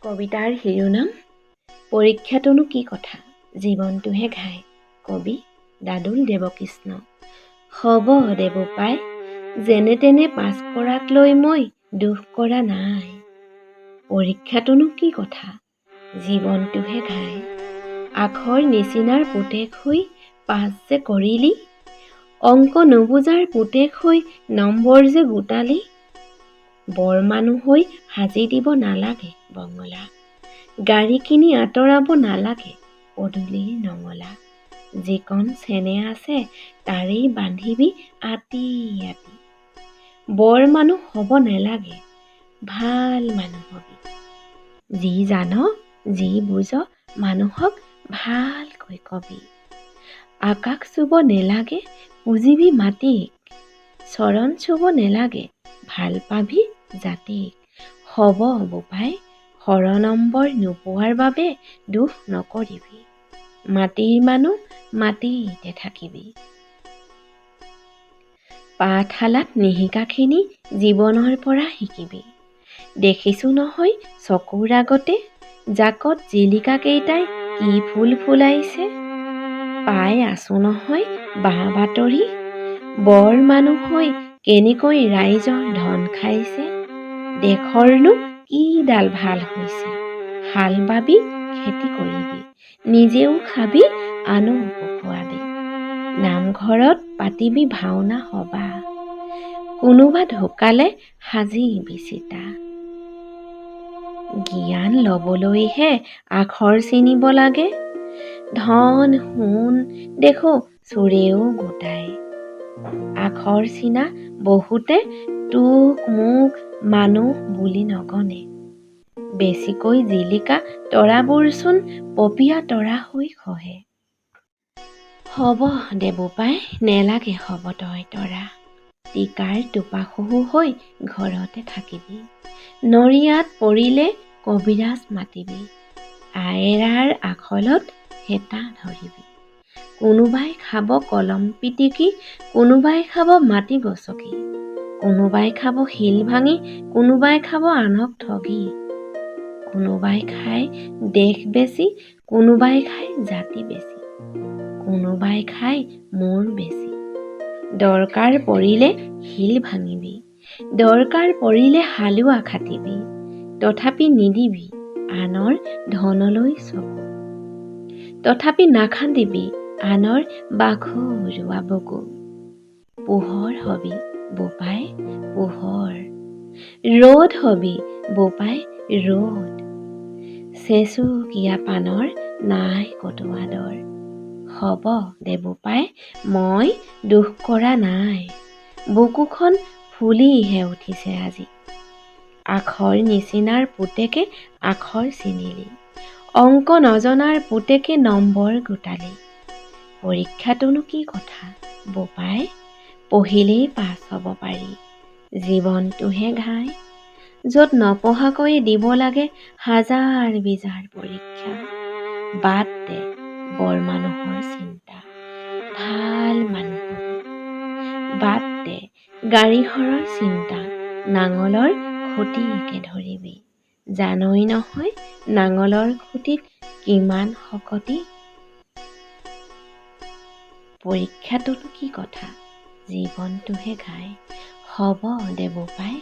কবিতাৰ শিৰোনাম পৰীক্ষাটোনো কি কথা, জীৱনটোহে ঘাই। কবি দাদুল দেৱকৃষ্ণ। হ'ব দেৱোপায়, যেনে তেনে পাছ কৰাক লৈ মই দুখ কৰা নাই। পৰীক্ষাটোনো কি কথা, জীৱনটোহে ঘাই। আখৰ নিচিনাৰ পুতেক হৈ পাছ যে কৰিলি, অংক নুবুজাৰ পুতেক হৈ নম্বৰ যে গোটালি। বৰ মানুহ হৈ সাজি দিব নালাগে বঙলা, গাড়ী কিনি আঁতৰাব নালাগে পদূলিৰ নঙলা। যিকণ চেনে আছে তাৰেই বান্ধিবি আতি আতি। বৰ মানুহ হ'ব নেলাগে, ভাল মানুহ হবি। যি জান যি বুজ মানুহক ভালকৈ কবি। আকাশ চুব নেলাগে পুজিবি মাটিক, চৰণ চুব নেলাগে ভাল পাবি জাতিক। হ'ব বোপাই, সৰ নম্বৰ নোপোৱাৰ বাবে দুখ নকৰিবি। মাটিৰ মানুহ মাটিতে থাকিবি। পাঠশালাত নিশিকাখিনি জীৱনৰ পৰা শিকিবি। দেখিছো নহয় চকুৰ আগতে জাকত জিলিকা কেইটাই কি ফুল ফুলাইছে। পাই আছো নহয় বা বাতৰি, বৰ মানুহ হৈ কেনেকৈ ৰাইজৰ ধন খাইছে। দেশৰনো কি ডাল ভাল হৈছে, হাল বাবি খেতি কৰিবি, নিজেও খাবি আনকো খোৱাবি। নামঘৰত পাতিবি ভাওনা সবাহ, কোনোবা ঢুকালে সাজিবি চিতা। জ্ঞান লবলৈহে আখৰ চিনিব লাগে, ধন সোণ দেখো চোৰেও গোটাই। আখৰ চিনা বহুতে তোক মোক মানুহ বুলি নগনে। বেছিকৈ জিলিকা তৰাবোৰচোন পপীয়া তৰা হৈ খহে। হ'ব দেৱোপায়, নেলাগে হ'ব তই তৰা। টিকাৰ টোপা সহু হৈ ঘৰতে থাকিবি। নৰিয়াত পৰিলে কবিৰাজ মাতিবি, আয়েৰাৰ আখলত হেতা ধৰিবি। কোনোবাই খাব কলম পিটিকি, কোনোবাই খাব মাটি গছকি। কোনোবাই খাব শিল ভাঙি, কোনোবাই খাব আনক ঠগি। কোনোবাই খাই দেশ বেচি, কোনোবাই খাই জাতি বেচি। কোনোবাই খাই মূৰ বেচি। দৰকাৰ পৰিলে শিল ভাঙিবি, দৰকাৰ পৰিলে হালোৱা খাটিবি। তথাপি নিদিবি আনৰ ধনলৈ চকু, তথাপি নাখান্দিবি আনৰ বাঘৰুৱা বুকু। পোহৰ হবি বোপাই পোহৰ, ৰ'দ হবি বোপাই ৰ'দ। চেচুকীয়া পানৰ নাই কতো আদৰ। হ'ব দেৱোপায়, মই দুখ কৰা নাই, বুকুখন ফুলিহে উঠিছে আজি। আখৰ নিচিনাৰ পুতেকে আখৰ চিনিলি, অংক নজনাৰ পুতেকে নম্বৰ গোটালি। পৰীক্ষাটোনো কি কথা বোপাই, পঢ়িলেই পাছ হ'ব পাৰি। জীৱনটোহে ঘাই, য'ত নপঢ়াকৈ দিব লাগে হাজাৰ বিজাৰ পৰীক্ষা। বাদ দে বৰ মানুহৰ চিন্তা, ভাল মানুহ হবি। বাদ দে গাড়ী ঘৰৰ চিন্তা, নাঙলৰ খুটিকে ধৰিবি। জানই নহয় নাঙলৰ খুটিত কিমান শকতি। পৰীক্ষাটোনো কি কথা, জীৱনটোহে ঘাই। হ'ব দেৱোপায়।